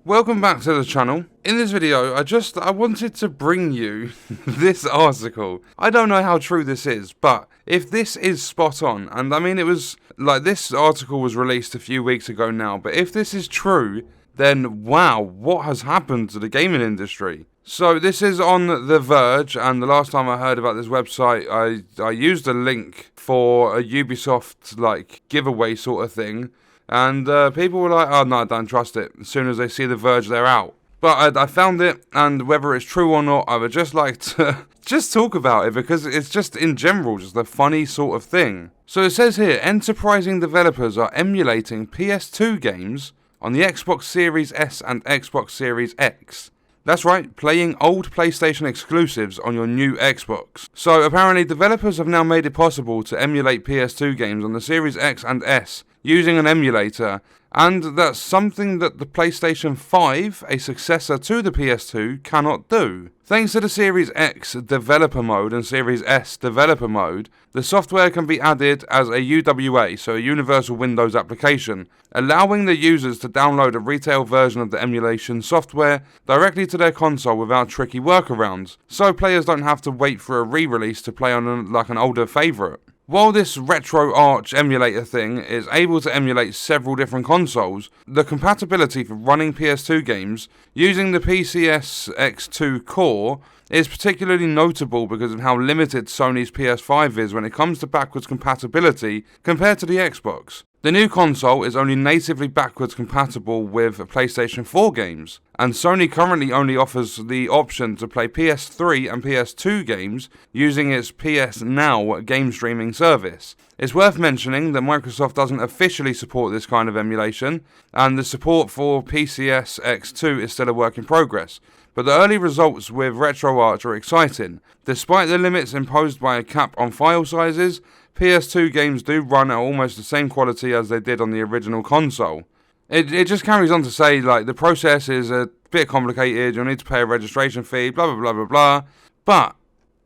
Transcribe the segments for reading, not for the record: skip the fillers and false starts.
Welcome back to the channel. In this video, I wanted to bring you this article. I don't know how true this is, but if this is spot on, and I mean it was, like, this article was released a few weeks ago now, but if this is true, then wow, what has happened to the gaming industry? So this is on The Verge, and the last time I heard about this website, I used a link for a Ubisoft, like, giveaway sort of thing. And people were like, oh no, I don't trust it. As soon as they see The Verge, they're out. But I found it, and whether it's true or not, I would just like to just talk about it, because it's just, in general, just a funny sort of thing. So it says here, enterprising developers are emulating PS2 games on the Xbox Series S and Xbox Series X. That's right, playing old PlayStation exclusives on your new Xbox. So apparently developers have now made it possible to emulate PS2 games on the Series X and S using an emulator, and that's something that the PlayStation 5, a successor to the PS2, cannot do. Thanks to the Series X Developer Mode and Series S Developer Mode, the software can be added as a UWA, so a Universal Windows application, allowing the users to download a retail version of the emulation software directly to their console without tricky workarounds, so players don't have to wait for a re-release to play on an older favourite. While this RetroArch emulator thing is able to emulate several different consoles, the compatibility for running PS2 games using the PCS X2 core is particularly notable because of how limited Sony's PS5 is when it comes to backwards compatibility compared to the Xbox. The new console is only natively backwards compatible with PlayStation 4 games, and Sony currently only offers the option to play PS3 and PS2 games using its PS Now game streaming service. It's worth mentioning that Microsoft doesn't officially support this kind of emulation, and the support for PCS X2 is still a work in progress. But the early results with RetroArch are exciting. Despite the limits imposed by a cap on file sizes, PS2 games do run at almost the same quality as they did on the original console. It just carries on to say, like, the process is a bit complicated, you'll need to pay a registration fee, blah blah blah blah blah. But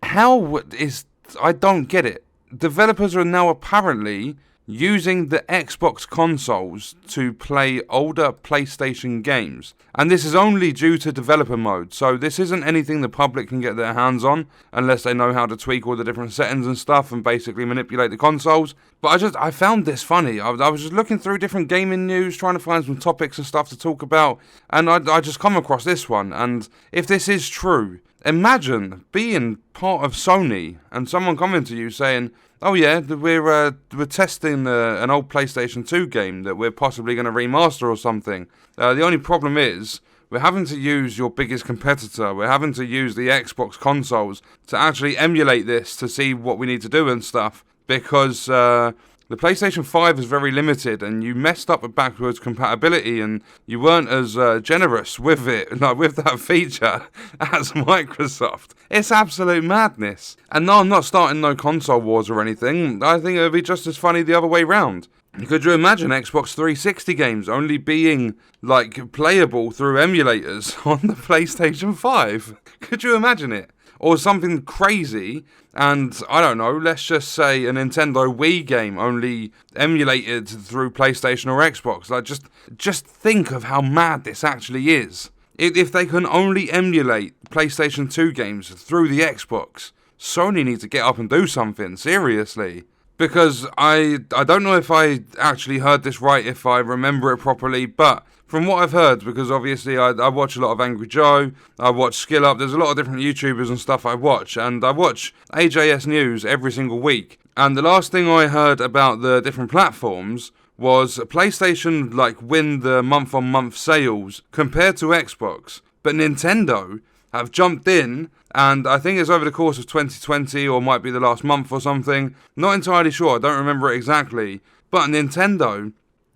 how is... I don't get it. Developers are now apparently using the Xbox consoles to play older PlayStation games. And this is only due to developer mode, so this isn't anything the public can get their hands on, unless they know how to tweak all the different settings and stuff and basically manipulate the consoles. But I found this funny. I was just looking through different gaming news, trying to find some topics and stuff to talk about, and I just come across this one. And if this is true, imagine being part of Sony and someone coming to you saying, oh yeah, we're testing an old PlayStation 2 game that we're possibly going to remaster or something. The only problem is, we're having to use your biggest competitor, we're having to use the Xbox consoles to actually emulate this to see what we need to do and stuff, because the PlayStation 5 is very limited, and you messed up with backwards compatibility, and you weren't as generous with it, like with that feature, as Microsoft. It's absolute madness. And no, I'm not starting no console wars or anything. I think it would be just as funny the other way round. Could you imagine Xbox 360 games only being, like, playable through emulators on the PlayStation 5? Could you imagine it? Or something crazy, and I don't know, let's just say a Nintendo Wii game only emulated through PlayStation or Xbox. Like, just think of how mad this actually is. If they can only emulate PlayStation 2 games through the Xbox, Sony needs to get up and do something, seriously. Because I don't know if I actually heard this right, if I remember it properly, but from what I've heard, because obviously I watch a lot of Angry Joe, I watch Skill Up, there's a lot of different YouTubers and stuff I watch, and I watch AJS News every single week. And the last thing I heard about the different platforms was PlayStation, like, win the month-on-month sales compared to Xbox, but Nintendo have jumped in, and I think it's over the course of 2020, or might be the last month or something, not entirely sure, I don't remember it exactly, but Nintendo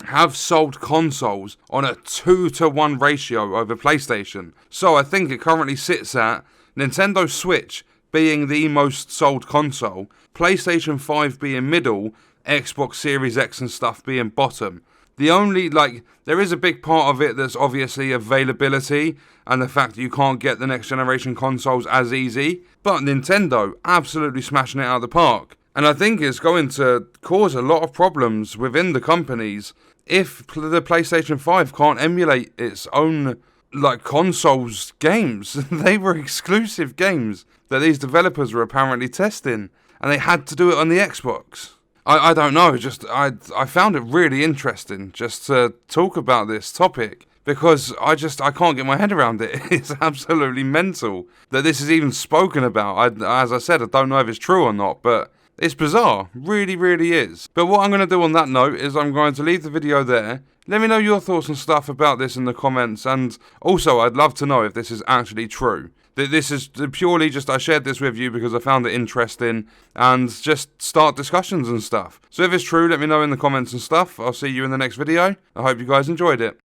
have sold consoles on a 2-to-1 ratio over PlayStation. So I think it currently sits at Nintendo Switch being the most sold console, PlayStation 5 being middle, Xbox Series X and stuff being bottom. The only, like, there is a big part of it that's obviously availability and the fact that you can't get the next generation consoles as easy, but Nintendo absolutely smashing it out of the park. And I think it's going to cause a lot of problems within the companies if the PlayStation 5 can't emulate its own, like, consoles games, they were exclusive games that these developers were apparently testing, and they had to do it on the Xbox. I don't know, I found it really interesting just to talk about this topic, because I can't get my head around it. It's absolutely mental that this is even spoken about. As I said, I don't know if it's true or not, but it's bizarre. Really, really is. But what I'm going to do on that note is I'm going to leave the video there. Let me know your thoughts and stuff about this in the comments, and also I'd love to know if this is actually true. This is purely just, I shared this with you because I found it interesting, and just start discussions and stuff. So if it's true, let me know in the comments and stuff. I'll see you in the next video. I hope you guys enjoyed it.